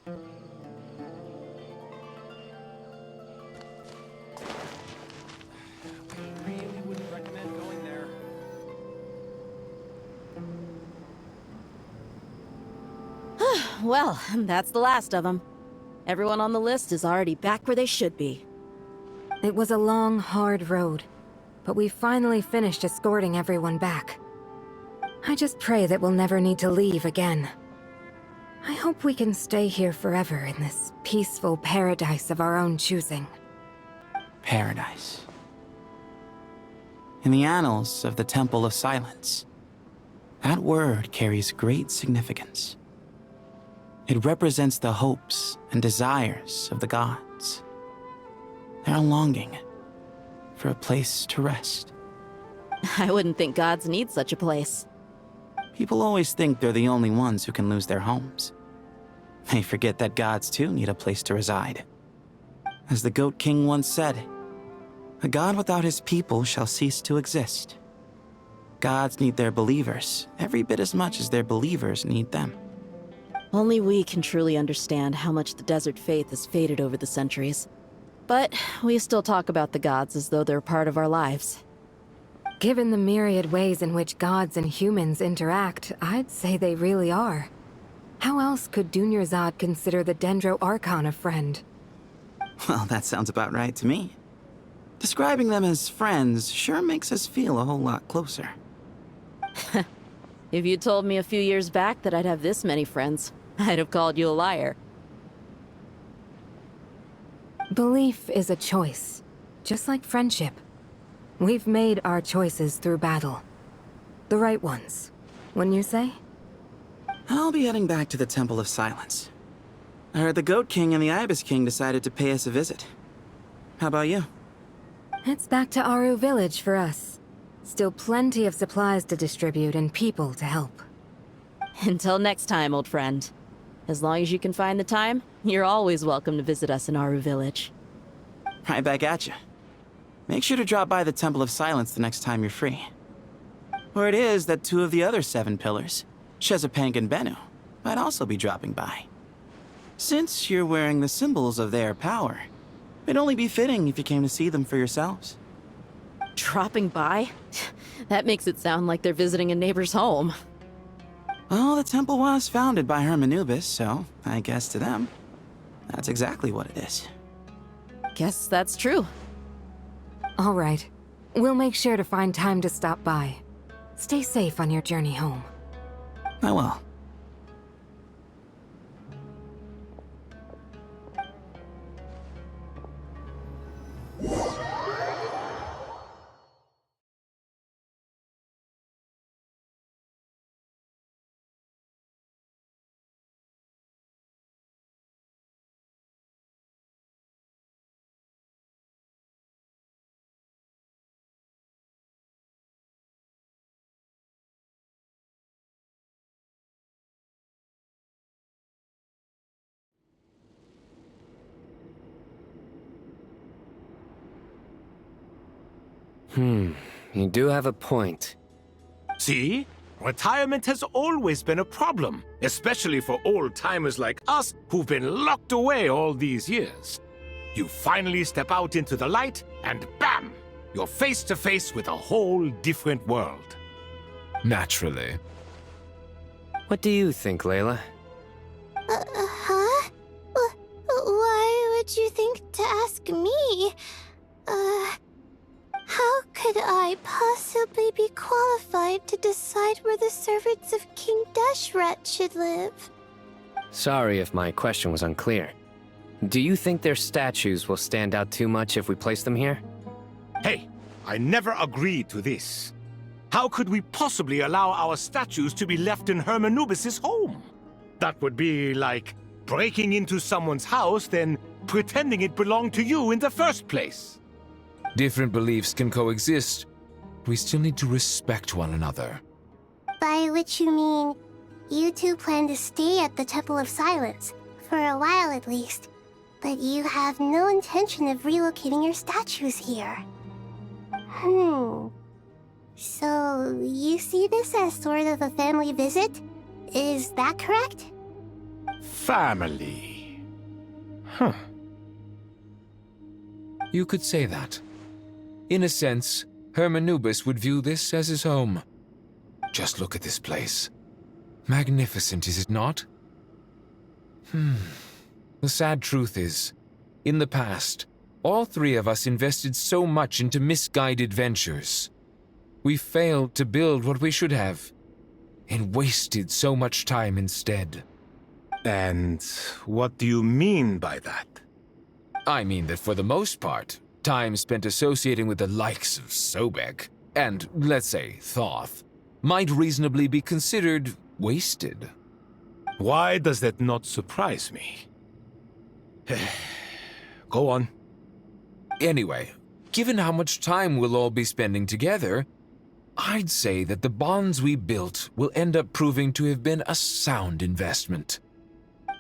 Really wouldn't recommend going there. Well, that's the last of them. Everyone on the list is already back where they should be. It was a long, hard road, but we finally finished escorting everyone back. I just pray that we'll never need to leave again. I hope we can stay here forever in this peaceful paradise of our own choosing. Paradise. In the annals of the Temple of Silence, that word carries great significance. It represents the hopes and desires of the gods. Their longing for a place to rest. I wouldn't think gods need such a place. People always think they're the only ones who can lose their homes. They forget that gods too need a place to reside. As the Goat King once said, "A god without his people shall cease to exist." Gods need their believers every bit as much as their believers need them. Only we can truly understand how much the desert faith has faded over the centuries. But we still talk about the gods as though they're part of our lives. Given the myriad ways in which gods and humans interact, I'd say they really are. How else could Dunyarzad consider the Dendro Archon a friend? Well, that sounds about right to me. Describing them as friends sure makes us feel a whole lot closer. If you told me a few years back that I'd have this many friends, I'd have called you a liar. Belief is a choice, just like friendship. We've made our choices through battle. The right ones, wouldn't you say? I'll be heading back to the Temple of Silence. I heard the Goat King and the Ibis King decided to pay us a visit. How about you? It's back to Aru Village for us. Still plenty of supplies to distribute and people to help. Until next time, old friend. As long as you can find the time, you're always welcome to visit us in Aru Village. Right back at you. Make sure to drop by the Temple of Silence the next time you're free. Word is that 2 of the other 7 pillars, Shezapank and Bennu, might also be dropping by. Since you're wearing the symbols of their power, it'd only be fitting if you came to see them for yourselves. Dropping by? That makes it sound like they're visiting a neighbor's home. Well, the temple was founded by Hermanubis, so I guess to them, that's exactly what it is. Guess that's true. All right. We'll make sure to find time to stop by. Stay safe on your journey home. I will. You do have a point. See? Retirement has always been a problem, especially for old-timers like us who've been locked away all these years. You finally step out into the light, and bam! You're face to face with a whole different world. Naturally. What do you think, Layla? Huh? Why would you think to ask me? How could I possibly be qualified to decide where the servants of King Deshret should live? Sorry if my question was unclear. Do you think their statues will stand out too much if we place them here? Hey, I never agreed to this. How could we possibly allow our statues to be left in Hermanubis' home? That would be like breaking into someone's house, then pretending it belonged to you in the first place. Different beliefs can coexist. We still need to respect one another. By which you mean, you two plan to stay at the Temple of Silence, for a while at least, but you have no intention of relocating your statues here. So, you see this as sort of a family visit? Is that correct? Family. You could say that. In a sense, Hermanubis would view this as his home. Just look at this place. Magnificent, is it not? The sad truth is, in the past, all three of us invested so much into misguided ventures. We failed to build what we should have, and wasted so much time instead. And what do you mean by that? I mean that for the most part, time spent associating with the likes of Sobek and, let's say, Thoth, might reasonably be considered wasted. Why does that not surprise me? Go on. Anyway, given how much time we'll all be spending together, I'd say that the bonds we built will end up proving to have been a sound investment.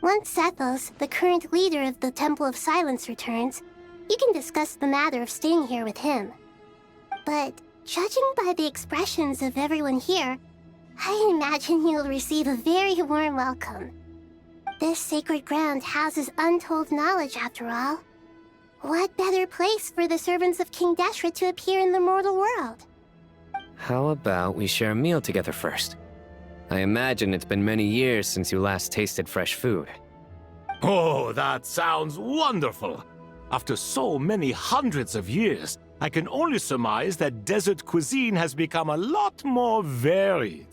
Once Sethos, the current leader of the Temple of Silence, returns, you can discuss the matter of staying here with him. But judging by the expressions of everyone here, I imagine you'll receive a very warm welcome. This sacred ground houses untold knowledge, after all. What better place for the servants of King Deshret to appear in the mortal world? How about we share a meal together first? I imagine it's been many years since you last tasted fresh food. Oh, that sounds wonderful! After so many hundreds of years, I can only surmise that desert cuisine has become a lot more varied.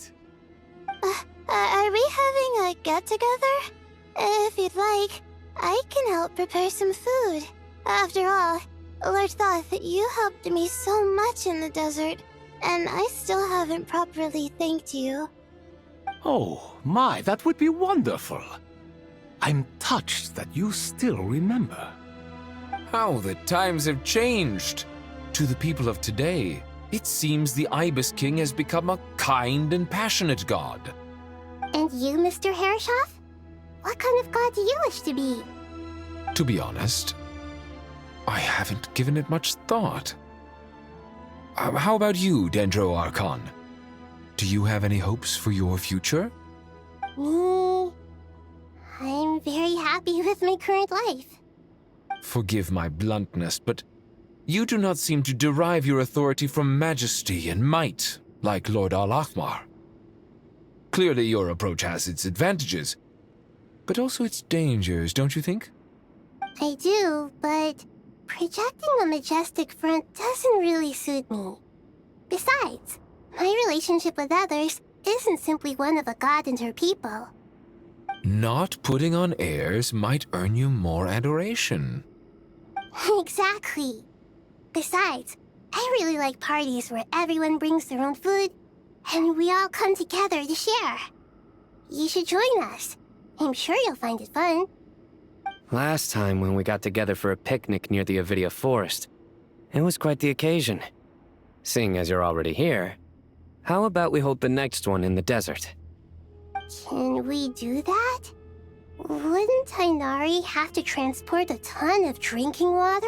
Are we having a get-together? If you'd like, I can help prepare some food. After all, Lord Thoth, you helped me so much in the desert, and I still haven't properly thanked you. Oh, my, that would be wonderful. I'm touched that you still remember. How the times have changed! To the people of today, it seems the Ibis King has become a kind and passionate god. And you, Mr. Herreshoff? What kind of god do you wish to be? To be honest, I haven't given it much thought. How about you, Dendro Archon? Do you have any hopes for your future? Me? I'm very happy with my current life. Forgive my bluntness, but you do not seem to derive your authority from majesty and might, like Lord Al-Ahmar. Clearly your approach has its advantages, but also its dangers, don't you think? I do, but projecting a majestic front doesn't really suit me. Besides, my relationship with others isn't simply one of a god and her people. Not putting on airs might earn you more adoration. Exactly. Besides, I really like parties where everyone brings their own food, and we all come together to share. You should join us. I'm sure you'll find it fun. Last time when we got together for a picnic near the Avidia Forest, it was quite the occasion. Seeing as you're already here, how about we hold the next one in the desert? Can we do that? Wouldn't Tainari have to transport a ton of drinking water?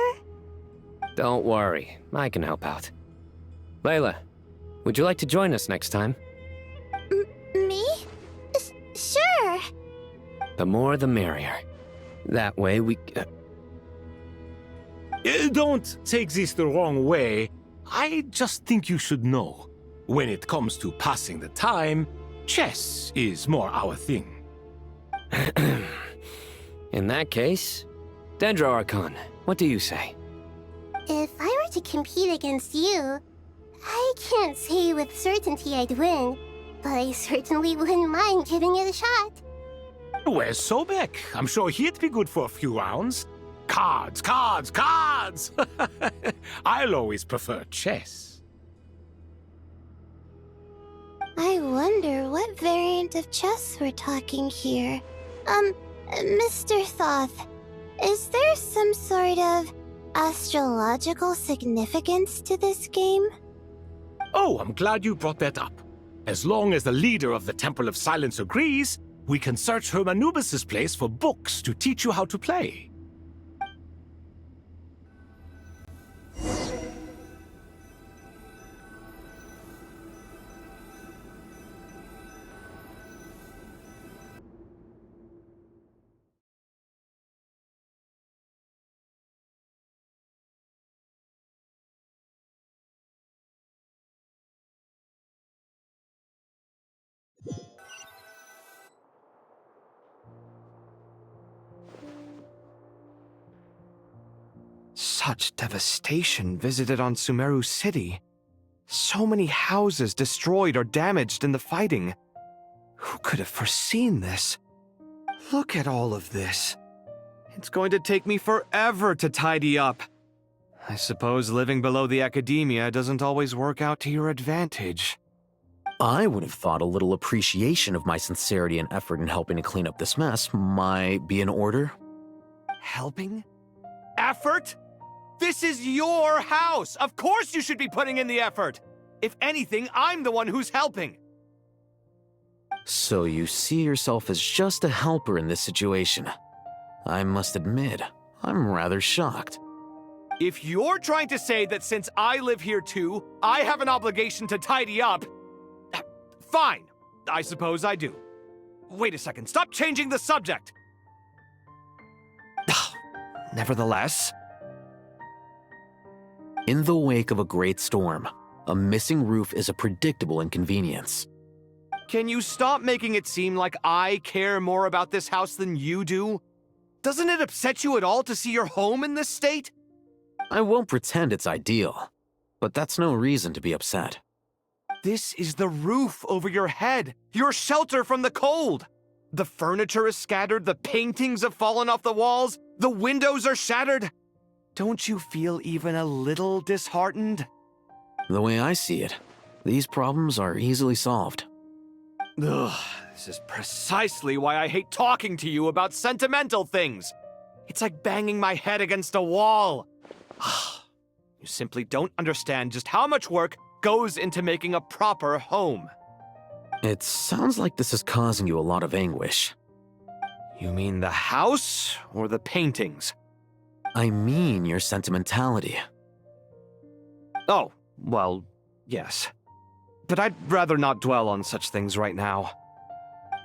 Don't worry, I can help out. Layla, would you like to join us next time? Me? Sure. The more the merrier. That way we... Don't take this the wrong way. I just think you should know. When it comes to passing the time, chess is more our thing. In that case, Dendro Archon, what do you say? If I were to compete against you, I can't say with certainty I'd win, but I certainly wouldn't mind giving it a shot. Where's Sobek? I'm sure he'd be good for a few rounds. Cards, cards, cards! I'll always prefer chess. I wonder what variant of chess we're talking here. Mr. Thoth, is there some sort of astrological significance to this game? Oh, I'm glad you brought that up. As long as the leader of the Temple of Silence agrees, we can search Hermanubis' place for books to teach you how to play. Such devastation visited on Sumeru City. So many houses destroyed or damaged in the fighting. Who could have foreseen this? Look at all of this. It's going to take me forever to tidy up. I suppose living below the academia doesn't always work out to your advantage. I would have thought a little appreciation of my sincerity and effort in helping to clean up this mess might be in order. Helping? Effort? This is your house! Of course you should be putting in the effort! If anything, I'm the one who's helping! So you see yourself as just a helper in this situation. I must admit, I'm rather shocked. If you're trying to say that since I live here too, I have an obligation to tidy up, fine, I suppose I do. Wait a second, stop changing the subject! Nevertheless... In the wake of a great storm, a missing roof is a predictable inconvenience. Can you stop making it seem like I care more about this house than you do? Doesn't it upset you at all to see your home in this state? I won't pretend it's ideal, but that's no reason to be upset. This is the roof over your head, your shelter from the cold. The furniture is scattered, the paintings have fallen off the walls, the windows are shattered. Don't you feel even a little disheartened? The way I see it, these problems are easily solved. Ugh, this is precisely why I hate talking to you about sentimental things. It's like banging my head against a wall. You simply don't understand just how much work goes into making a proper home. It sounds like this is causing you a lot of anguish. You mean the house or the paintings? I mean your sentimentality. Oh, well, yes. But I'd rather not dwell on such things right now.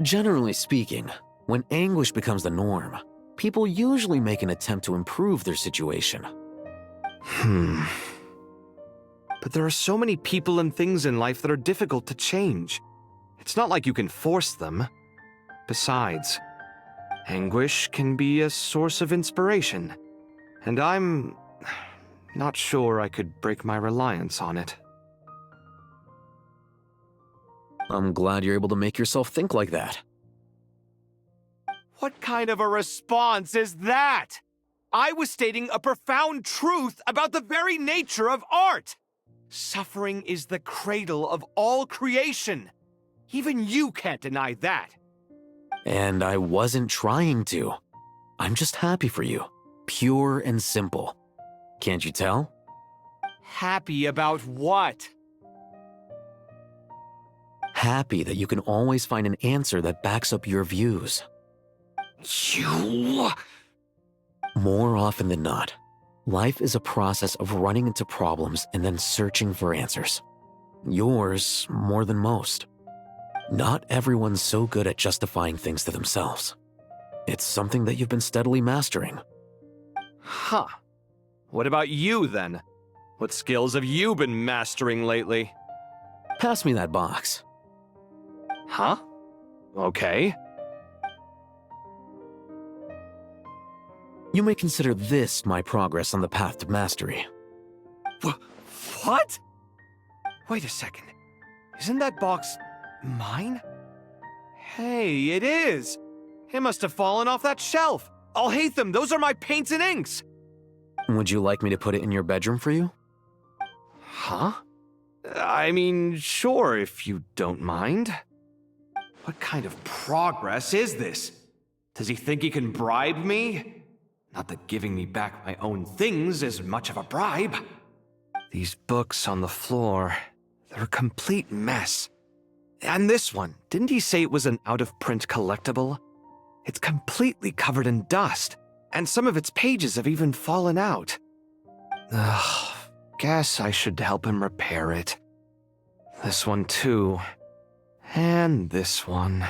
Generally speaking, when anguish becomes the norm, people usually make an attempt to improve their situation. But there are so many people and things in life that are difficult to change. It's not like you can force them. Besides, anguish can be a source of inspiration, and I'm not sure I could break my reliance on it. I'm glad you're able to make yourself think like that. What kind of a response is that? I was stating a profound truth about the very nature of art. Suffering is the cradle of all creation. Even you can't deny that. And I wasn't trying to. I'm just happy for you. Pure and simple. Can't you tell? Happy about what? Happy that you can always find an answer that backs up your views. You... More often than not, life is a process of running into problems and then searching for answers. Yours more than most. Not everyone's so good at justifying things to themselves. It's something that you've been steadily mastering. Huh. What about you, then? What skills have you been mastering lately? Pass me that box. Huh? Okay. You may consider this my progress on the path to mastery. What? Wait a second. Isn't that box mine? Hey, it is! It must have fallen off that shelf. I'll hate them. Those are my paints and inks. Would you like me to put it in your bedroom for you? Huh? I mean, sure, if you don't mind. What kind of progress is this? Does he think he can bribe me? Not that giving me back my own things is much of a bribe. These books on the floor, they're a complete mess. And this one, didn't he say it was an out-of-print collectible? It's completely covered in dust, and some of its pages have even fallen out. Ugh, guess I should help him repair it. This one too. And this one.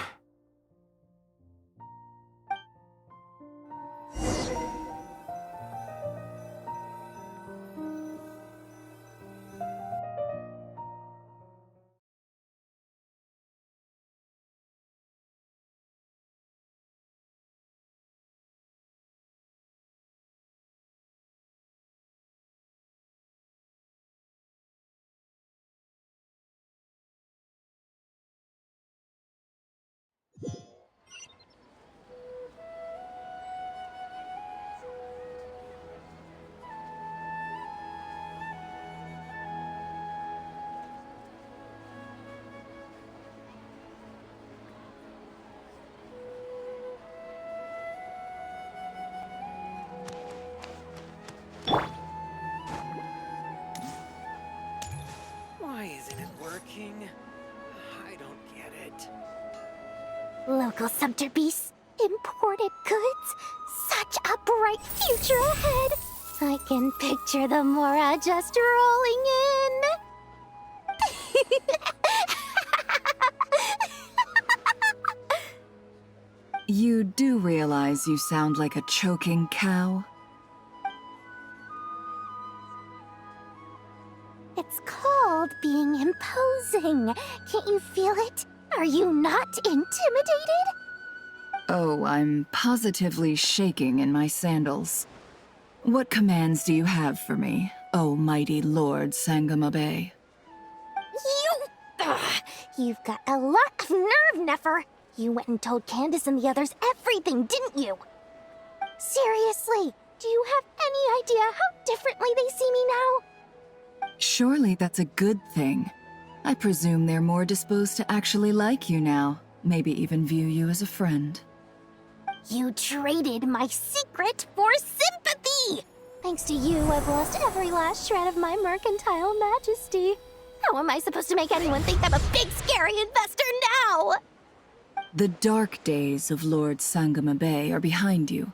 magical scepter beasts, imported goods. Such a bright future ahead. I can picture the Mora just rolling in. You do realize you sound like a choking cow? It's called being imposing. Can't you feel it? Are you not intimidated? Oh, I'm positively shaking in my sandals. What commands do you have for me, oh mighty Lord Sangamabe? You've got a lot of nerve, Nefer. You went and told Candace and the others everything, didn't you? Seriously, do you have any idea how differently they see me now? Surely that's a good thing. I presume they're more disposed to actually like you now, maybe even view you as a friend. You traded my secret for sympathy! Thanks to you, I've lost every last shred of my mercantile majesty. How am I supposed to make anyone think I'm a big, scary investor now? The dark days of Lord Sangamabe are behind you.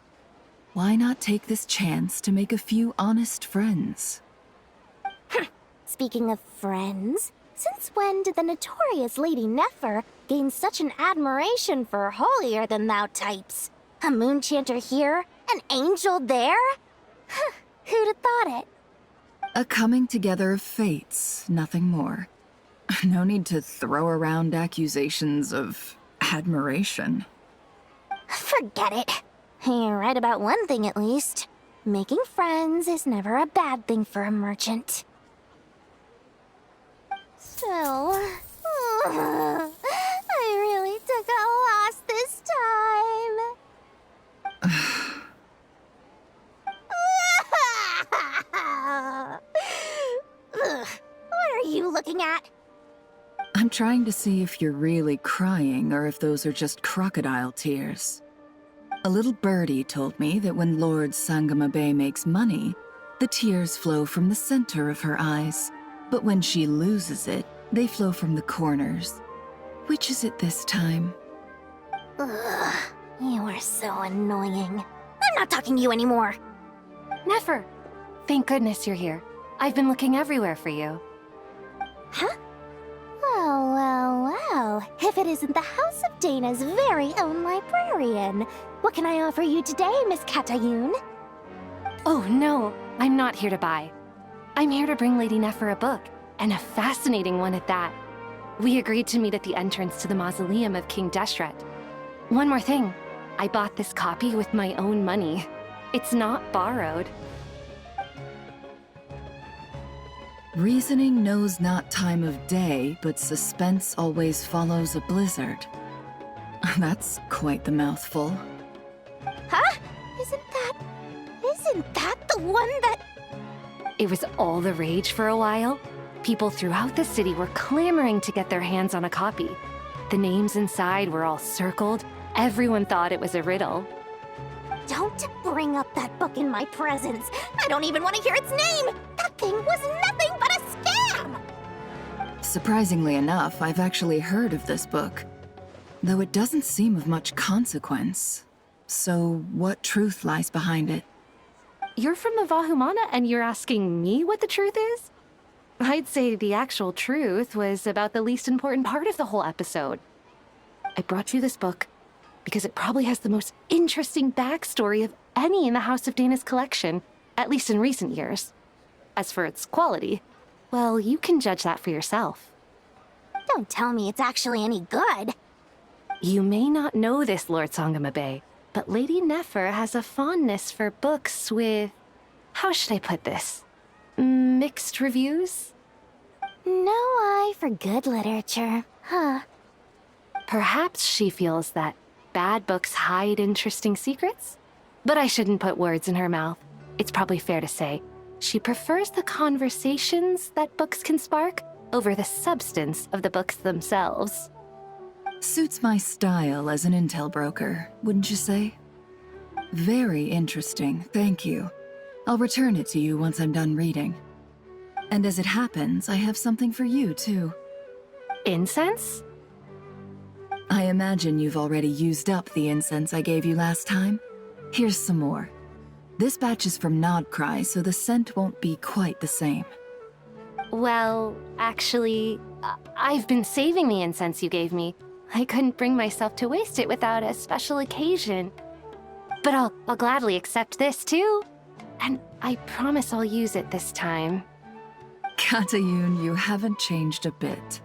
Why not take this chance to make a few honest friends? Speaking of friends, since when did the notorious Lady Nefer gain such an admiration for holier-than-thou types? A moon chanter here, an angel there? Who'd have thought it? A coming together of fates, nothing more. No need to throw around accusations of admiration. Forget it. You're right about one thing at least. Making friends is never a bad thing for a merchant. So, I really took a loss this time. What are you looking at? I'm trying to see if you're really crying or if those are just crocodile tears. A little birdie told me that when Lord Sangamabe makes money, the tears flow from the center of her eyes. But when she loses it, they flow from the corners. Which is it this time? Ugh, you are so annoying. I'm not talking to you anymore. Nefer! Thank goodness you're here. I've been looking everywhere for you. Huh? Well. If it isn't the House of Dana's very own librarian. What can I offer you today, Miss Katayun? Oh no, I'm not here to buy. I'm here to bring Lady Nefer a book, and a fascinating one at that. We agreed to meet at the entrance to the mausoleum of King Deshret. One more thing, I bought this copy with my own money. It's not borrowed. Reasoning knows not time of day, but suspense always follows a blizzard. That's quite the mouthful. Huh? Isn't that the one that... It was all the rage for a while. People throughout the city were clamoring to get their hands on a copy. The names inside were all circled. Everyone thought it was a riddle. Don't bring up that book in my presence. I don't even want to hear its name. That thing was nothing but a scam. Surprisingly enough, I've actually heard of this book, though it doesn't seem of much consequence. So what truth lies behind it? You're from the Vahumana and you're asking me what the truth is? I'd say the actual truth was about the least important part of the whole episode. I brought you this book because it probably has the most interesting backstory of any in the House of Dana's collection, at least in recent years. As for its quality, well, you can judge that for yourself. Don't tell me it's actually any good. You may not know this, Lord Sangamabe, but Lady Nefer has a fondness for books with... how should I put this? Mixed reviews? No eye for good literature, huh? Perhaps she feels that bad books hide interesting secrets? But I shouldn't put words in her mouth. It's probably fair to say she prefers the conversations that books can spark over the substance of the books themselves. Suits my style as an intel broker, wouldn't you say? Very interesting, thank you. I'll return it to you once I'm done reading. And as it happens, I have something for you, too. Incense? I imagine you've already used up the incense I gave you last time. Here's some more. This batch is from Nodcry, so the scent won't be quite the same. Well, actually, I've been saving the incense you gave me. I couldn't bring myself to waste it without a special occasion. But I'll gladly accept this too. And I promise I'll use it this time. Katayun, you haven't changed a bit.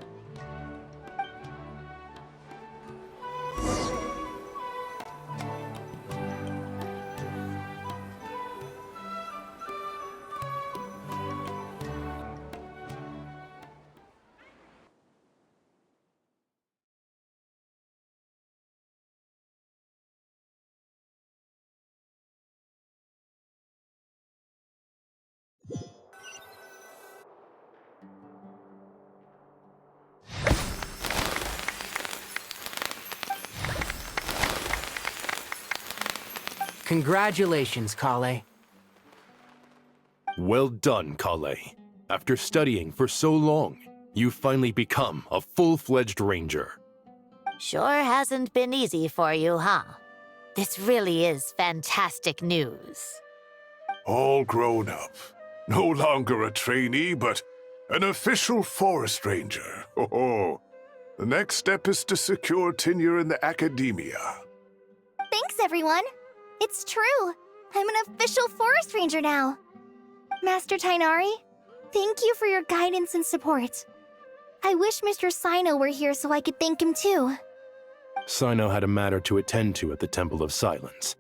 Congratulations, Kale. Well done, Kale. After studying for so long, you've finally become a full-fledged ranger. Sure hasn't been easy for you, huh? This really is fantastic news. All grown up. No longer a trainee, but an official forest ranger. Oh, the next step is to secure tenure in the academia. Thanks, everyone. It's true. I'm an official forest ranger now. Master Tainari, thank you for your guidance and support. I wish Mr. Sino were here so I could thank him too. Sino had a matter to attend to at the Temple of Silence.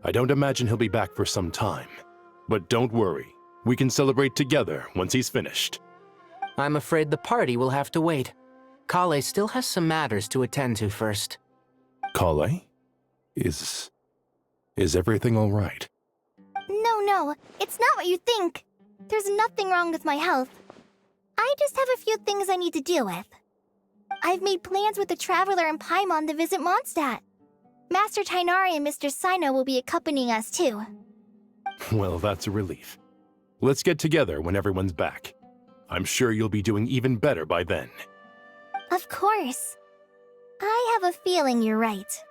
I don't imagine he'll be back for some time. But don't worry, we can celebrate together once he's finished. I'm afraid the party will have to wait. Kale still has some matters to attend to first. Kale? Is everything all right? No, it's not what you think. There's nothing wrong with my health. I just have a few things I need to deal with. I've made plans with the Traveler and Paimon to visit Mondstadt. Master Tainari and Mr. Sino will be accompanying us too. Well, that's a relief. Let's get together when everyone's back. I'm sure you'll be doing even better by then. Of course. I have a feeling you're right.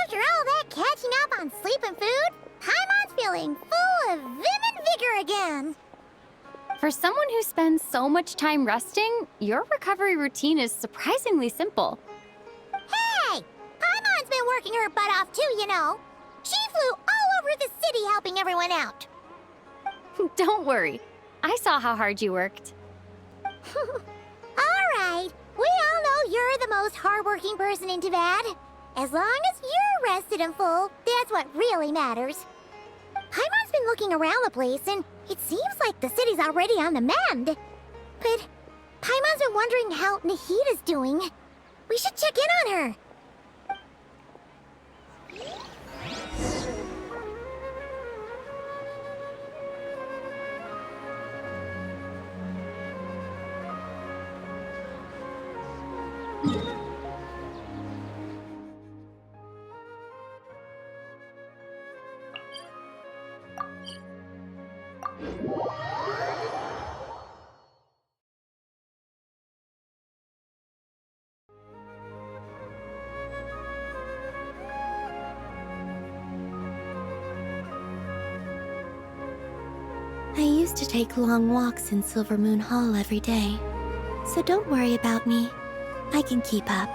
After all that catching up on sleep and food, Paimon's feeling full of vim and vigor again. For someone who spends so much time resting, your recovery routine is surprisingly simple. Hey! Paimon's been working her butt off too, you know. She flew all over the city helping everyone out. Don't worry. I saw how hard you worked. All right. We all know you're the most hardworking person in Tavad. As long as you're rested and full, that's what really matters. Paimon's been looking around the place, and it seems like the city's already on the mend. But Paimon's been wondering how Nahita's doing. We should check in on her. I used to take long walks in Silver Moon Hall every day, so don't worry about me. I can keep up.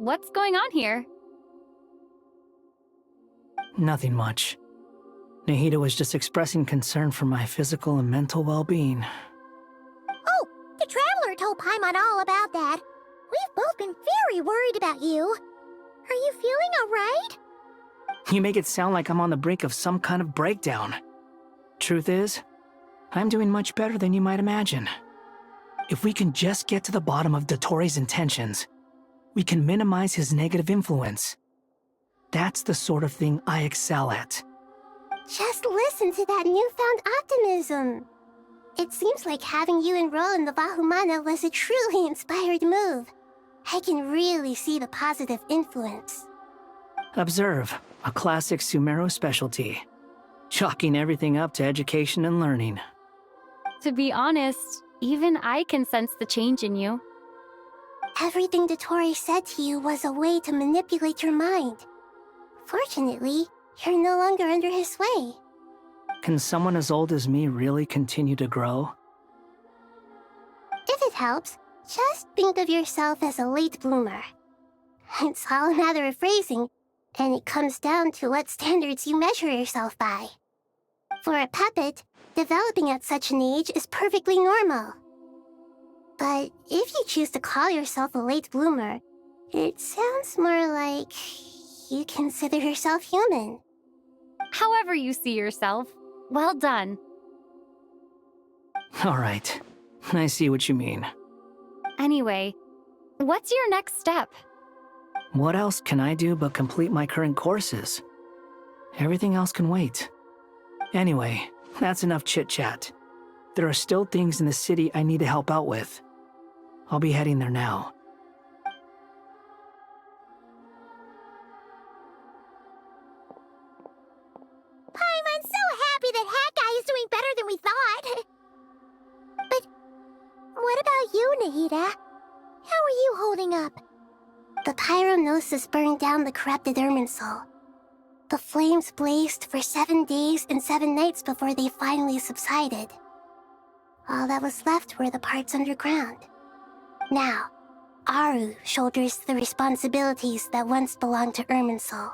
what's going on here? Nothing much. Nahida was just expressing concern for my physical and mental well-being. Oh, the Traveler told Paimon all about that. We've both been very worried about you. Are you feeling alright? You make it sound like I'm on the brink of some kind of breakdown. Truth is, I'm doing much better than you might imagine. If we can just get to the bottom of Dottoro's intentions, we can minimize his negative influence. That's the sort of thing I excel at. Just listen to that newfound optimism. It seems like having you enroll in the Vahumana was a truly inspired move. I can really see the positive influence. Observe, a classic Sumeru specialty. Chalking everything up to education and learning. To be honest, even I can sense the change in you. Everything Dottore said to you was a way to manipulate your mind. Fortunately, you're no longer under his sway. Can someone as old as me really continue to grow? If it helps, just think of yourself as a late bloomer. It's all a matter of phrasing, and it comes down to what standards you measure yourself by. For a puppet, developing at such an age is perfectly normal. But if you choose to call yourself a late bloomer, it sounds more like you consider yourself human. However you see yourself, well done. All right, I see what you mean. Anyway, what's your next step? What else can I do but complete my current courses? Everything else can wait. Anyway, that's enough chit-chat. There are still things in the city I need to help out with. I'll be heading there now. I'm so happy that Hat Guy is doing better than we thought. But what about you, Nahida? How are you holding up? The pyronosis burned down the corrupted Irminsul. The flames blazed for 7 days and 7 nights before they finally subsided. All that was left were the parts underground. Now, Aru shoulders the responsibilities that once belonged to Irminsul.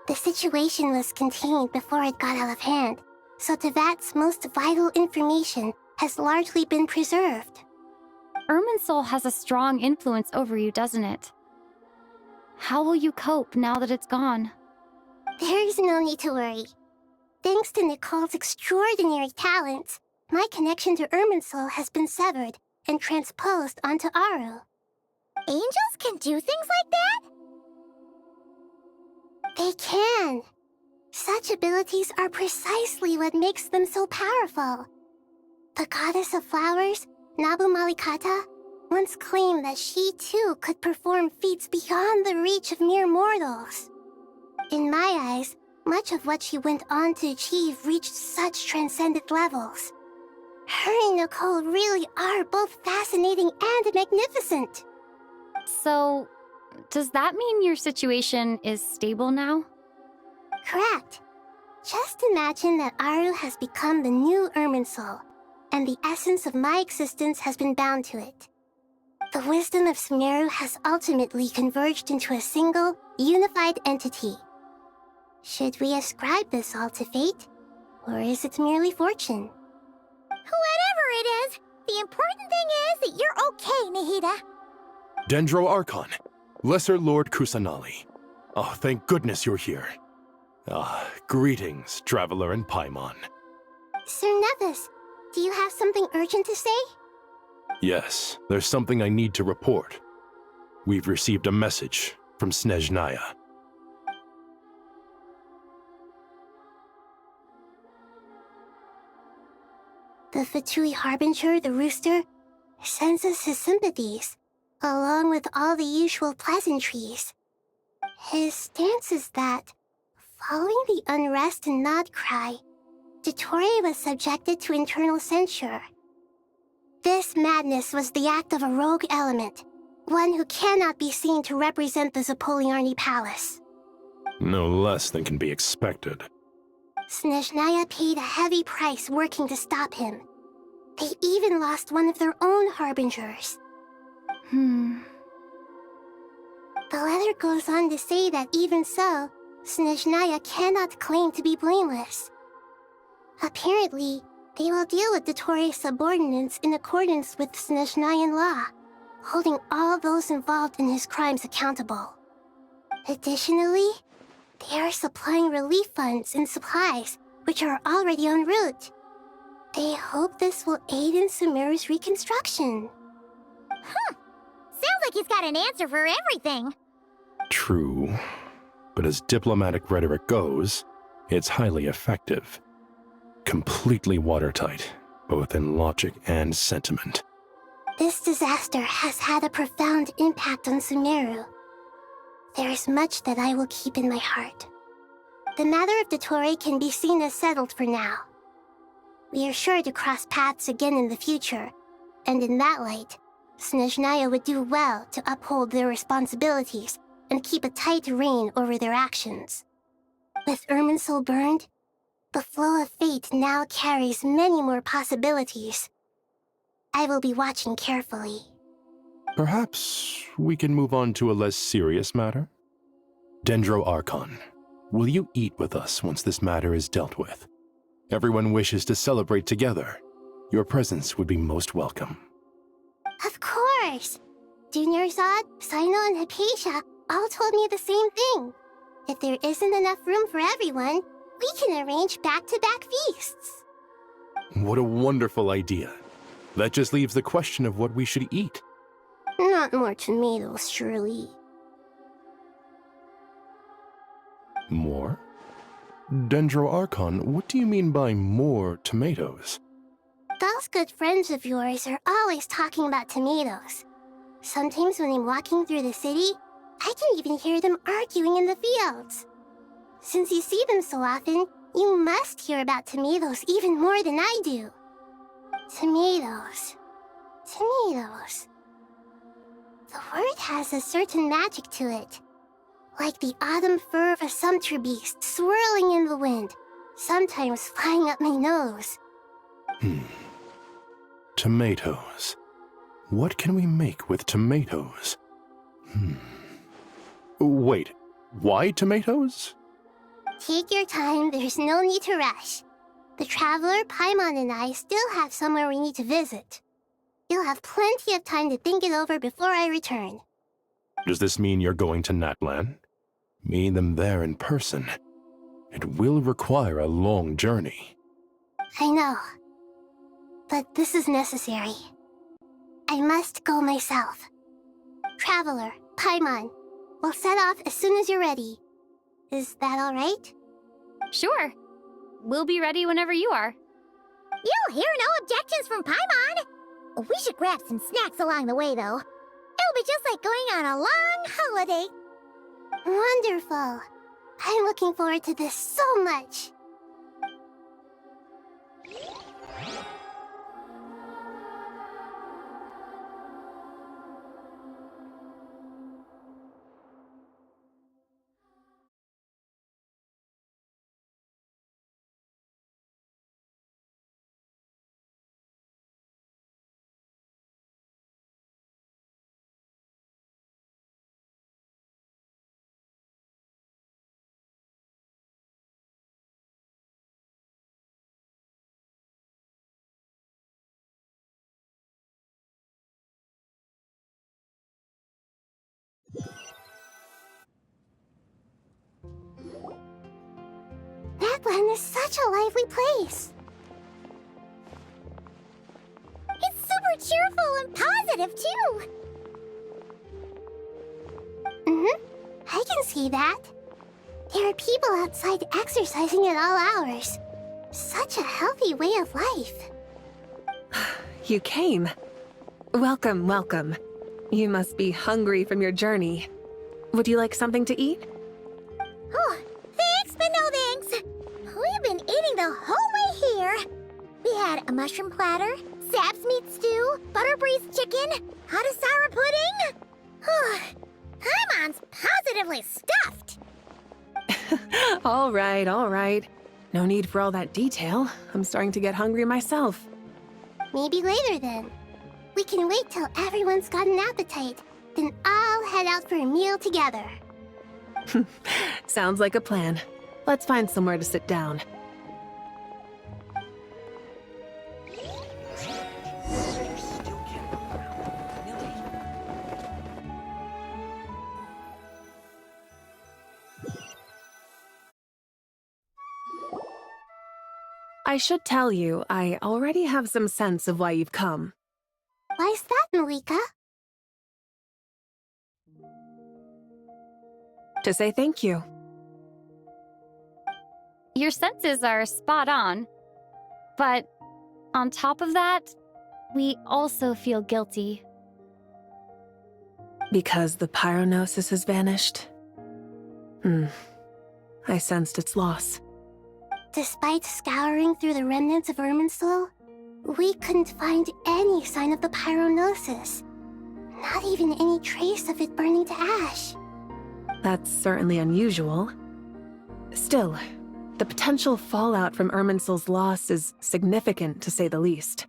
The situation was contained before it got out of hand, so Tevat's most vital information has largely been preserved. Irminsul has a strong influence over you, doesn't it? How will you cope now that it's gone? There is no need to worry. Thanks to Nicole's extraordinary talents, my connection to Irminsul has been severed and transposed onto Aru. Angels can do things like that? They can. Such abilities are precisely what makes them so powerful. The goddess of flowers, Nabu Malikata, once claimed that she too could perform feats beyond the reach of mere mortals. In my eyes, much of what she went on to achieve reached such transcendent levels. Her and Nicole really are both fascinating and magnificent. So, does that mean your situation is stable now? Correct. Just imagine that Aru has become the new Irminsul, and the essence of my existence has been bound to it. The wisdom of Sumeru has ultimately converged into a single, unified entity. Should we ascribe this all to fate, or is it merely fortune? Whatever it is, the important thing is that you're okay, Nahida. Dendro Archon, Lesser Lord Kusanali. Oh, thank goodness you're here. Greetings, Traveler and Paimon. Sir Nevis, do you have something urgent to say? Yes, there's something I need to report. We've received a message from Snezhnaya. The Fatui Harbinger, the Rooster, sends us his sympathies, along with all the usual pleasantries. His stance is that, following the unrest and Nod Cry, Dottore was subjected to internal censure. This madness was the act of a rogue element, one who cannot be seen to represent the Zapoliarni Palace. No less than can be expected. Snezhnaya paid a heavy price working to stop him. They even lost one of their own Harbingers. The letter goes on to say that even so, Snezhnaya cannot claim to be blameless. Apparently, they will deal with Dottores' subordinates in accordance with Snezhnayan law, holding all those involved in his crimes accountable. Additionally, they are supplying relief funds and supplies, which are already en route. They hope this will aid in Sumeru's reconstruction. Sounds like he's got an answer for everything. True. But as diplomatic rhetoric goes, it's highly effective. Completely watertight, both in logic and sentiment. This disaster has had a profound impact on Sumeru. There is much that I will keep in my heart. The matter of Dottore can be seen as settled for now. We are sure to cross paths again in the future, and in that light, Snezhnaya would do well to uphold their responsibilities and keep a tight rein over their actions. With Irminsul burned, the flow of fate now carries many more possibilities. I will be watching carefully. Perhaps we can move on to a less serious matter? Dendro Archon, will you eat with us once this matter is dealt with? Everyone wishes to celebrate together. Your presence would be most welcome. Of course! Junior Zod, Sino, and Hypatia all told me the same thing. If there isn't enough room for everyone, we can arrange back-to-back feasts. What a wonderful idea. That just leaves the question of what we should eat. Not more tomatoes, surely. More? Dendro Archon, what do you mean by more tomatoes? Those good friends of yours are always talking about tomatoes. Sometimes when I'm walking through the city, I can even hear them arguing in the fields. Since you see them so often, you must hear about tomatoes even more than I do. Tomatoes. Tomatoes. The word has a certain magic to it. Like the autumn fur of a sumpter beast swirling in the wind, sometimes flying up my nose. Tomatoes. What can we make with tomatoes? Wait, why tomatoes? Take your time, there's no need to rush. The Traveler, Paimon, and I still have somewhere we need to visit. You'll have plenty of time to think it over before I return. Does this mean you're going to Natlan? Meeting them there in person. It will require a long journey. I know. But this is necessary. I must go myself. Traveler, Paimon, we'll set off as soon as you're ready. Is that all right? Sure. We'll be ready whenever you are. You'll hear no objections from Paimon. We should grab some snacks along the way, though. It'll be just like going on a long holiday. Wonderful. I'm looking forward to this so much. Natlan is such a lively place. It's super cheerful and positive, too. I can see that. There are people outside exercising at all hours. Such a healthy way of life. You came. Welcome, welcome. You must be hungry from your journey. Would you like something to eat? Oh, thanks, but no thanks. We've been eating the whole way here. We had a mushroom platter, sap's meat stew, butter braised chicken, hadasara pudding. Paimon's positively stuffed. All right, all right. No need for all that detail. I'm starting to get hungry myself. Maybe later then. We can wait till everyone's got an appetite. Then I'll head out for a meal together. Sounds like a plan. Let's find somewhere to sit down. I should tell you, I already have some sense of why you've come. Why's that, Malika? To say thank you. Your senses are spot on. But on top of that, we also feel guilty. Because the pyronosis has vanished? I sensed its loss. Despite scouring through the remnants of Irminsul, we couldn't find any sign of the pyronosis. Not even any trace of it burning to ash. That's certainly unusual. Still, the potential fallout from Irminsul's loss is significant, to say the least.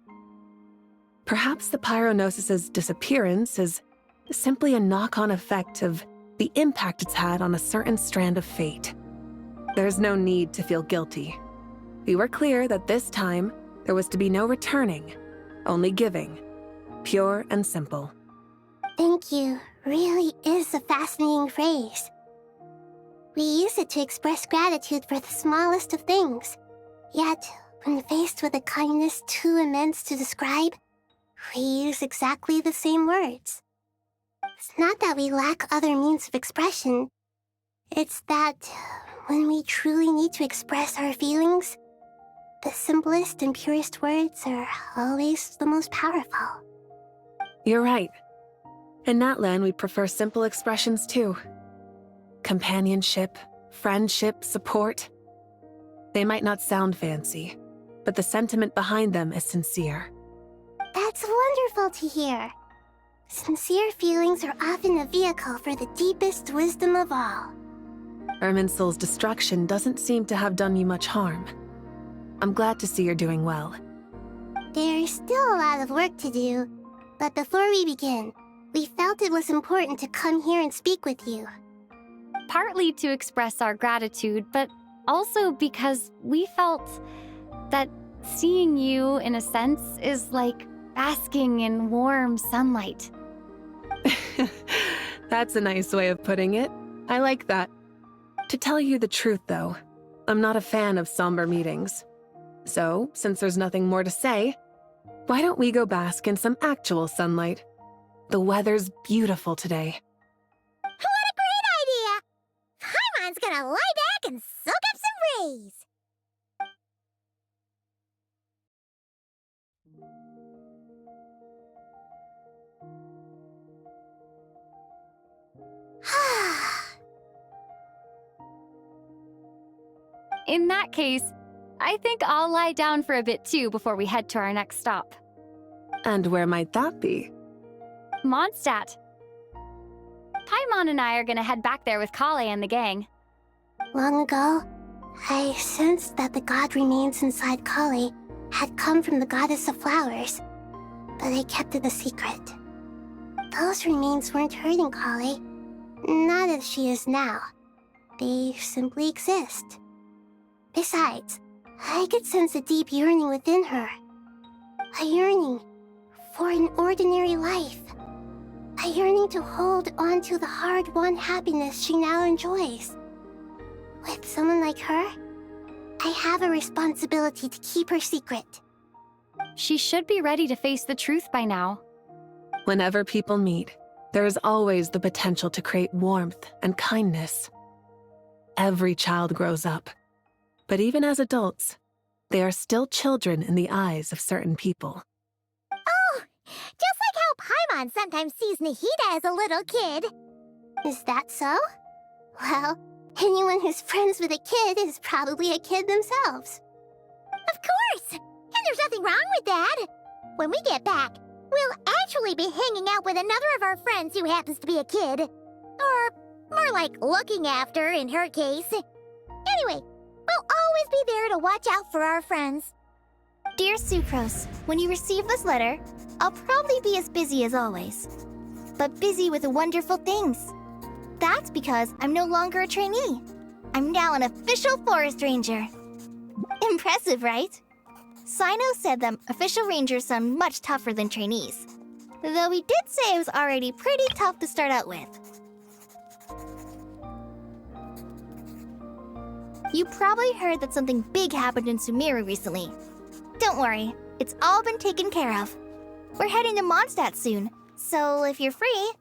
Perhaps the pyronosis's disappearance is simply a knock-on effect of the impact it's had on a certain strand of fate. There's no need to feel guilty. We were clear that this time, there was to be no returning, only giving. Pure and simple. Thank you really is a fascinating phrase. We use it to express gratitude for the smallest of things. Yet, when faced with a kindness too immense to describe, we use exactly the same words. It's not that we lack other means of expression. It's that when we truly need to express our feelings, the simplest and purest words are always the most powerful. You're right. In Natlan, we prefer simple expressions too. Companionship, friendship, support. They might not sound fancy, but the sentiment behind them is sincere. That's wonderful to hear. Sincere feelings are often a vehicle for the deepest wisdom of all. Irminsul's destruction doesn't seem to have done you much harm. I'm glad to see you're doing well. There's still a lot of work to do, but before we begin, we felt it was important to come here and speak with you. Partly to express our gratitude, but also because we felt that seeing you, in a sense, is like basking in warm sunlight. That's a nice way of putting it. I like that. To tell you the truth, though, I'm not a fan of somber meetings. So, since there's nothing more to say, why don't we go bask in some actual sunlight? The weather's beautiful today. What a great idea! Paimon's gonna lie back and soak up some rays. In that case, I think I'll lie down for a bit too before we head to our next stop. And where might that be? Mondstadt. Paimon and I are gonna head back there with Kale and the gang. Long ago, I sensed that the god remains inside Kale had come from the goddess of flowers, but I kept it a secret. Those remains weren't hurting Kale, not as she is now. They simply exist. Besides, I could sense a deep yearning within her. A yearning for an ordinary life. A yearning to hold on to the hard-won happiness she now enjoys. With someone like her, I have a responsibility to keep her secret. She should be ready to face the truth by now. Whenever people meet, there is always the potential to create warmth and kindness. Every child grows up. But even as adults, they are still children in the eyes of certain people. Oh, just like how Paimon sometimes sees Nahida as a little kid. Is that so? Well, anyone who's friends with a kid is probably a kid themselves. Of course! And there's nothing wrong with that. When we get back, we'll actually be hanging out with another of our friends who happens to be a kid. Or more like looking after, in her case. Anyway, we'll always be there to watch out for our friends. Dear Sucrose, when you receive this letter, I'll probably be as busy as always. but busy with wonderful things. That's because I'm no longer a trainee. I'm now an official forest ranger. Impressive, right? Sino said that official rangers sound much tougher than trainees. Though he did say it was already pretty tough to start out with. You probably heard that something big happened in Sumeru recently. Don't worry, it's all been taken care of. We're heading to Mondstadt soon, so if you're free,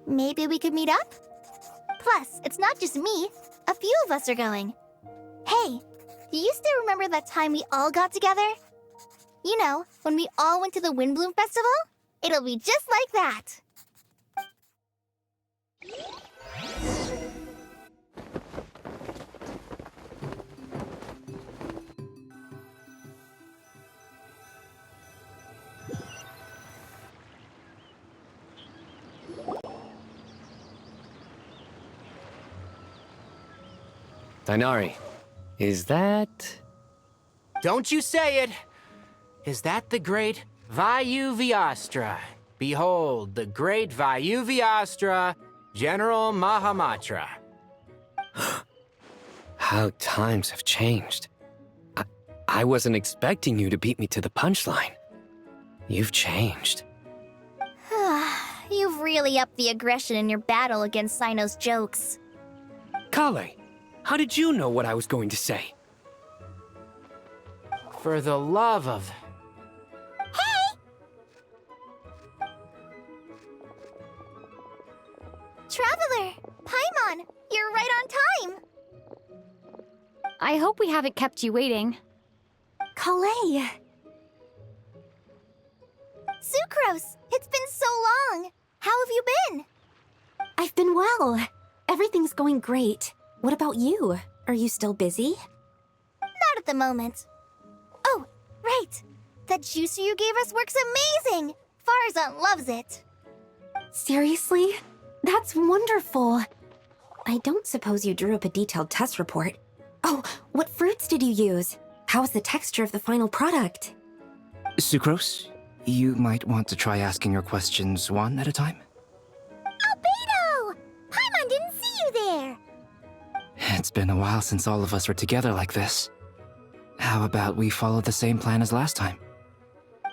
maybe we could meet up? Plus, it's not just me. A few of us are going. Hey, do you still remember that time we all got together? You know, when we all went to the Windbloom Festival? It'll be just like that. Dainari, is that... Don't you say it! Is that the great Vayu-Vyastra? Behold, the great Vayu-Vyastra, General Mahamatra. How times have changed. I wasn't expecting you to beat me to the punchline. You've changed. You've really upped the aggression in your battle against Sino's jokes. Kale, how did you know what I was going to say? For the love of... Hey! Traveler! Paimon! You're right on time! I hope we haven't kept you waiting. Kale! Sucrose! It's been so long! How have you been? I've been well. Everything's going great. What about you? Are you still busy? Not at the moment. Oh, right! That juicer you gave us works amazing! Farzan loves it! Seriously? That's wonderful! I don't suppose you drew up a detailed test report. Oh, what fruits did you use? How's the texture of the final product? Sucrose, you might want to try asking your questions one at a time. Albedo! Paimon didn't see you there! It's been a while since all of us were together like this. How about we follow the same plan as last time?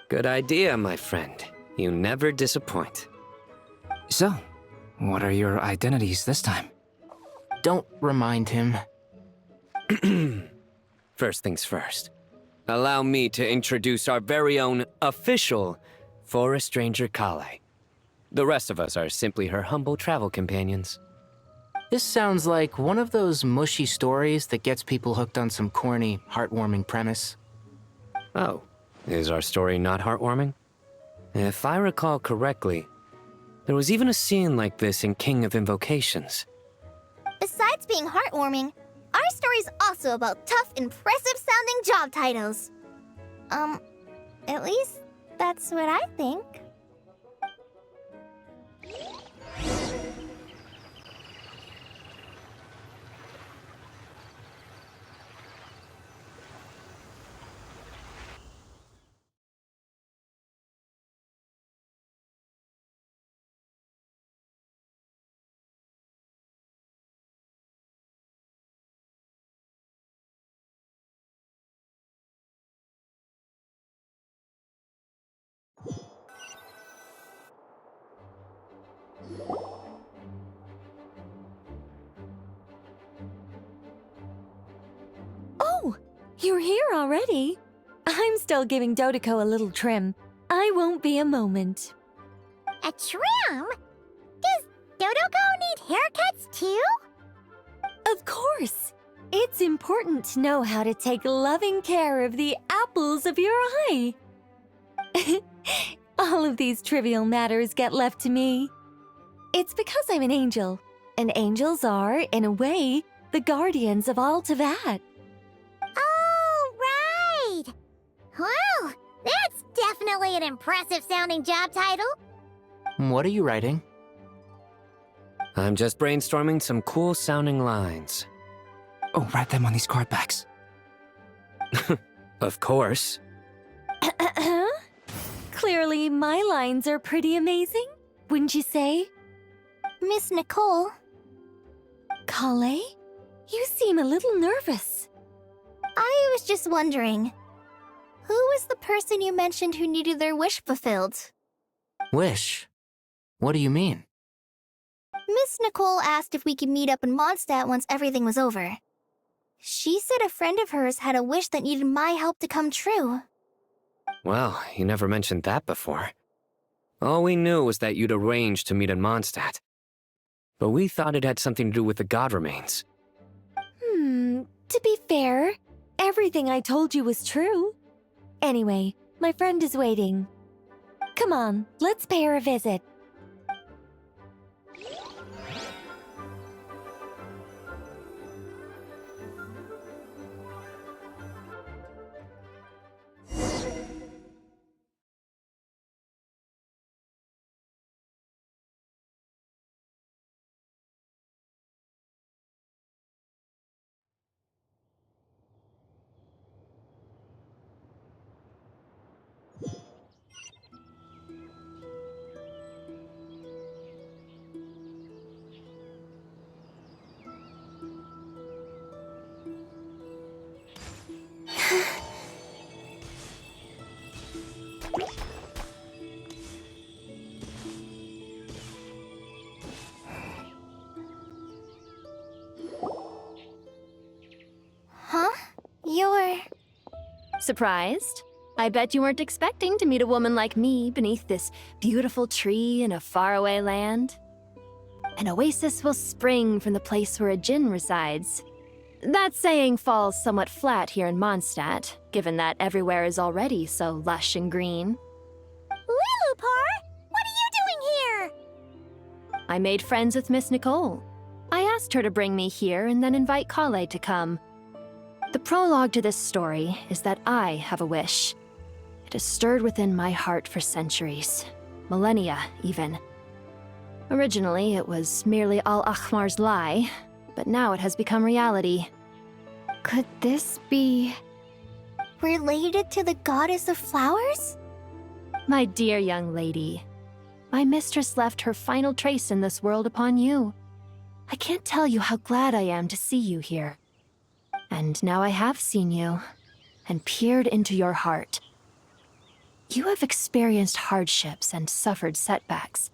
Good idea, my friend. You never disappoint. So, what are your identities this time? Don't remind him. First things first. Allow me to introduce our very own official Forest Ranger Kale. The rest of us are simply her humble travel companions. This sounds like one of those mushy stories that gets people hooked on some corny, heartwarming premise. Oh, is our story not heartwarming? If I recall correctly, there was even a scene like this in King of Invocations. Besides being heartwarming, our story's also about tough, impressive-sounding job titles. At least that's what I think. Oh, you're here already? I'm still giving Dodeko a little trim. I won't be a moment. A trim? Does Dodoko need haircuts too? Of course. It's important to know how to take loving care of the apples of your eye. All of these trivial matters get left to me. It's because I'm an angel, and angels are, in a way, the guardians of all Teyvat. Oh, right! Wow, that's definitely an impressive-sounding job title. What are you writing? I'm just brainstorming some cool-sounding lines. Oh, write them on these card backs. Of course. Clearly, my lines are pretty amazing. wouldn't you say? Miss Nicole? Kale? You seem a little nervous. I was just wondering, who was the person you mentioned who needed their wish fulfilled? Wish? What do you mean? Miss Nicole asked if we could meet up in Mondstadt once everything was over. She said a friend of hers had a wish that needed my help to come true. Well, you never mentioned that before. All we knew was that you'd arranged to meet in Mondstadt. But we thought it had something to do with the god remains. To be fair, everything I told you was true. Anyway, my friend is waiting. Come on, let's pay her a visit. Huh? You're... Surprised? I bet you weren't expecting to meet a woman like me beneath this beautiful tree in a faraway land. An oasis will spring from the place where a djinn resides. That saying falls somewhat flat here in Mondstadt, given that everywhere is already so lush and green. Lilupar! What are you doing here? I made friends with Miss Nicole. I asked her to bring me here and then invite Kale to come. The prologue to this story is that I have a wish. It has stirred within my heart for centuries, millennia even. Originally, it was merely Al-Ahmar's lie, but now it has become reality. Could this be... related to the goddess of flowers? My dear young lady, my mistress left her final trace in this world upon you. I can't tell you how glad I am to see you here. And now I have seen you, and peered into your heart. You have experienced hardships and suffered setbacks.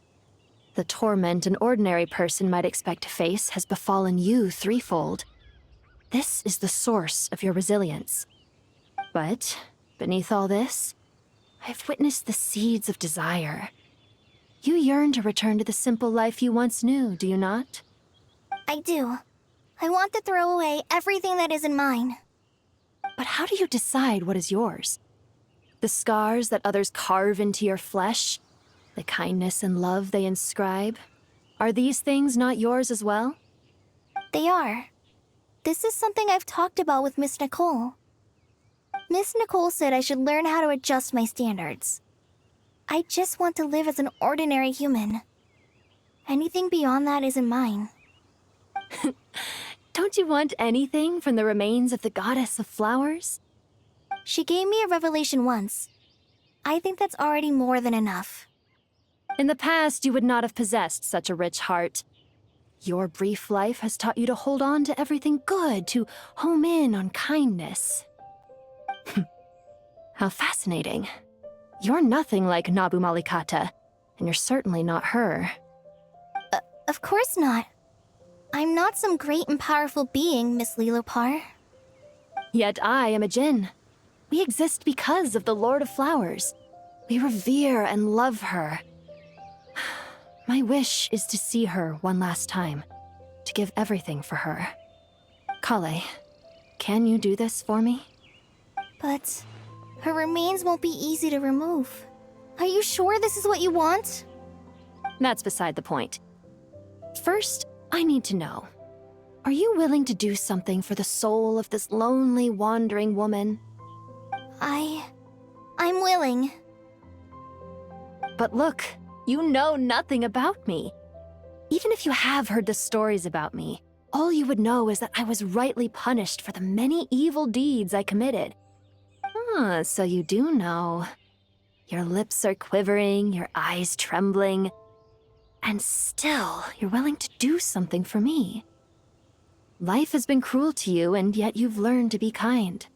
The torment an ordinary person might expect to face has befallen you threefold. This is the source of your resilience. But, beneath all this, I've witnessed the seeds of desire. You yearn to return to the simple life you once knew, do you not? I do. I want to throw away everything that isn't mine. But how do you decide what is yours? The scars that others carve into your flesh? The kindness and love they inscribe? Are these things not yours as well? They are. This is something I've talked about with Miss Nicole. Miss Nicole said I should learn how to adjust my standards. I just want to live as an ordinary human. Anything beyond that isn't mine. Don't you want anything from the remains of the goddess of flowers? She gave me a revelation once. I think that's already more than enough. In the past, you would not have possessed such a rich heart. Your brief life has taught you to hold on to everything good, to home in on kindness. How fascinating. You're nothing like Nabu Malikata, and you're certainly not her. Of course not. I'm not some great and powerful being, Miss Lilopar. Yet I am a djinn. We exist because of the Lord of Flowers. We revere and love her. My wish is to see her one last time, to give everything for her. Kale, can you do this for me? But her remains won't be easy to remove. Are you sure this is what you want? That's beside the point. First, I need to know. Are you willing to do something for the soul of this lonely, wandering woman? I'm willing. But look, you know nothing about me. Even if you have heard the stories about me, all you would know is that I was rightly punished for the many evil deeds I committed. Ah, so you do know. Your lips are quivering, your eyes trembling. And still, you're willing to do something for me. Life has been cruel to you, and yet you've learned to be kind.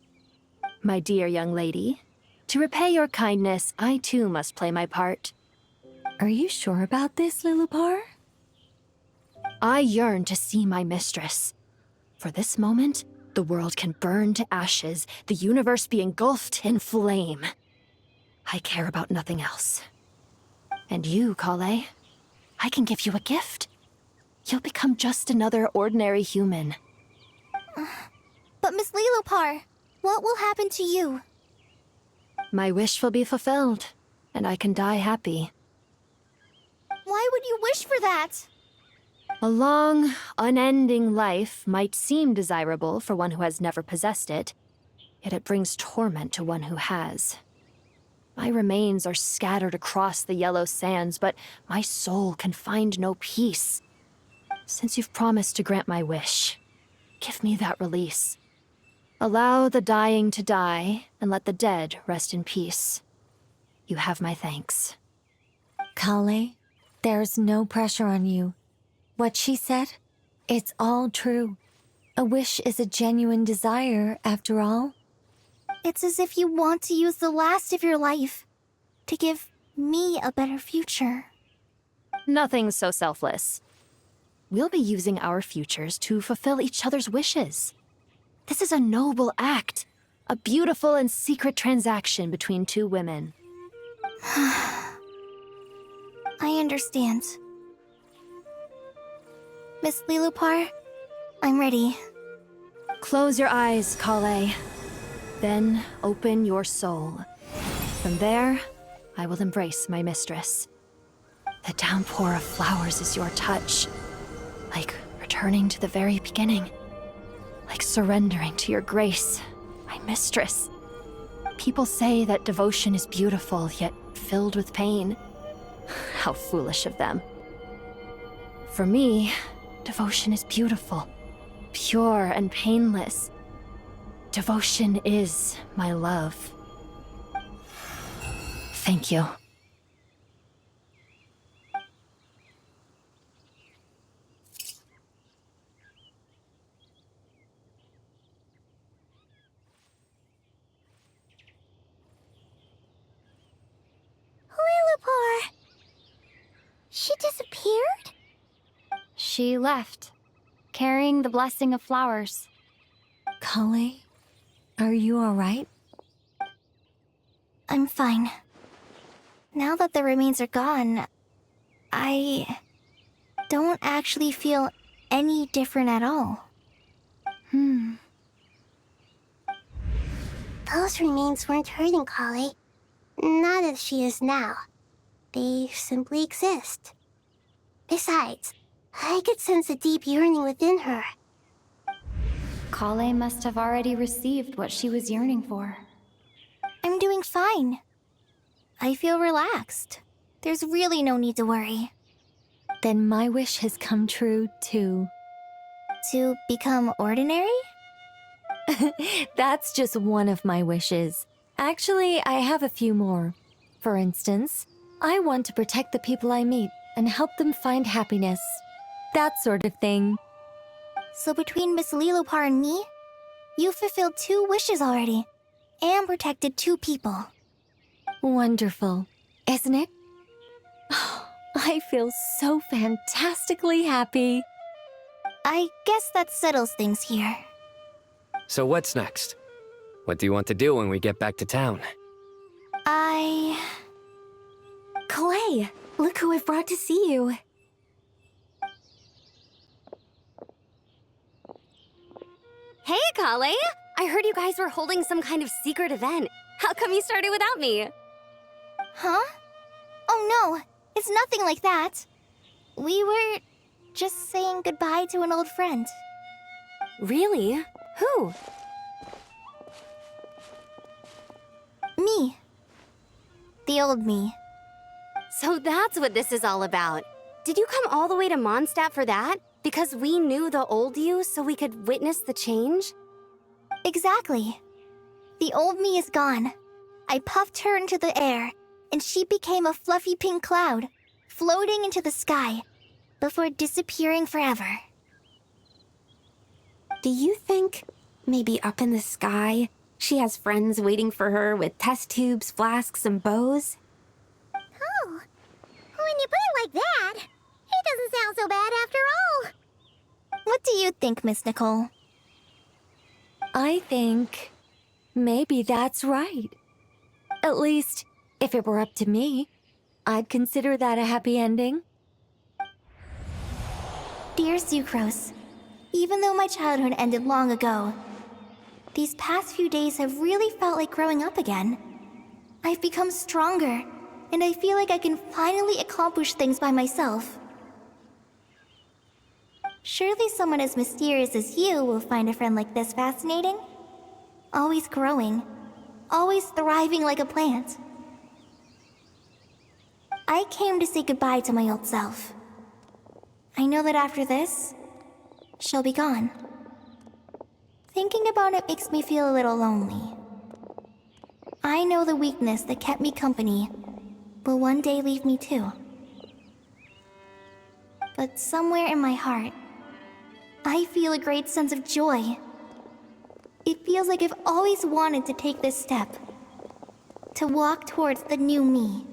My dear young lady, to repay your kindness, I too must play my part. Are you sure about this, Lilupar? I yearn to see my mistress. For this moment, the world can burn to ashes, the universe be engulfed in flame. I care about nothing else. And you, Kale, I can give you a gift. You'll become just another ordinary human. But Miss Lilupar, what will happen to you? My wish will be fulfilled, and I can die happy. Why would you wish for that? A long, unending life might seem desirable for one who has never possessed it, yet it brings torment to one who has. My remains are scattered across the yellow sands, but my soul can find no peace. Since you've promised to grant my wish, give me that release. Allow the dying to die, and let the dead rest in peace. You have my thanks. Kale, there's no pressure on you. What she said, it's all true. A wish is a genuine desire, after all. It's as if you want to use the last of your life to give me a better future. Nothing so selfless. We'll be using our futures to fulfill each other's wishes. This is a noble act, a beautiful and secret transaction between two women. I understand. Miss Lilupar, I'm ready. Close your eyes, Kale. Then open your soul. From there, I will embrace my mistress. The downpour of flowers is your touch. Like returning to the very beginning. Like surrendering to your grace, my mistress. People say that devotion is beautiful, yet filled with pain. How foolish of them. For me, devotion is beautiful, pure and painless. Devotion is my love. Thank you. Lilupar! She disappeared? She left, carrying the blessing of flowers. Kale, are you alright? I'm fine. Now that the remains are gone, I don't actually feel any different at all. Those remains weren't hurting Kale. Not as she is now. They simply exist. Besides, I could sense a deep yearning within her. Kale must have already received what she was yearning for. I'm doing fine. I feel relaxed. There's really no need to worry. Then my wish has come true, too. To become ordinary? That's just one of my wishes. Actually, I have a few more. For instance, I want to protect the people I meet and help them find happiness. That sort of thing. So between Miss Lilupar and me, you've fulfilled 2 wishes already, and protected 2 people. Wonderful, isn't it? I feel so fantastically happy. I guess that settles things here. So what's next? What do you want to do when we get back to town? Clay, look who I've brought to see you. Hey, Kale! I heard you guys were holding some kind of secret event. How come you started without me? Huh? Oh no, it's nothing like that. We were just saying goodbye to an old friend. Really? Who? Me. The old me. So that's what this is all about. Did you come all the way to Mondstadt for that? Because we knew the old you so we could witness the change? Exactly. The old me is gone. I puffed her into the air, and she became a fluffy pink cloud, floating into the sky, before disappearing forever. Do you think, maybe up in the sky, she has friends waiting for her with test tubes, flasks, and bows? Oh, when you put it like that, it doesn't sound so bad after all. What do you think, Miss Nicole? I think maybe that's right. At least, if it were up to me, I'd consider that a happy ending. Dear Sucrose, even though my childhood ended long ago, these past few days have really felt like growing up again. I've become stronger, and I feel like I can finally accomplish things by myself. Surely someone as mysterious as you will find a friend like this fascinating? Always growing, always thriving like a plant. I came to say goodbye to my old self. I know that after this, she'll be gone. Thinking about it makes me feel a little lonely. I know the weakness that kept me company will one day leave me too. But somewhere in my heart, I feel a great sense of joy. It feels like I've always wanted to take this step, to walk towards the new me.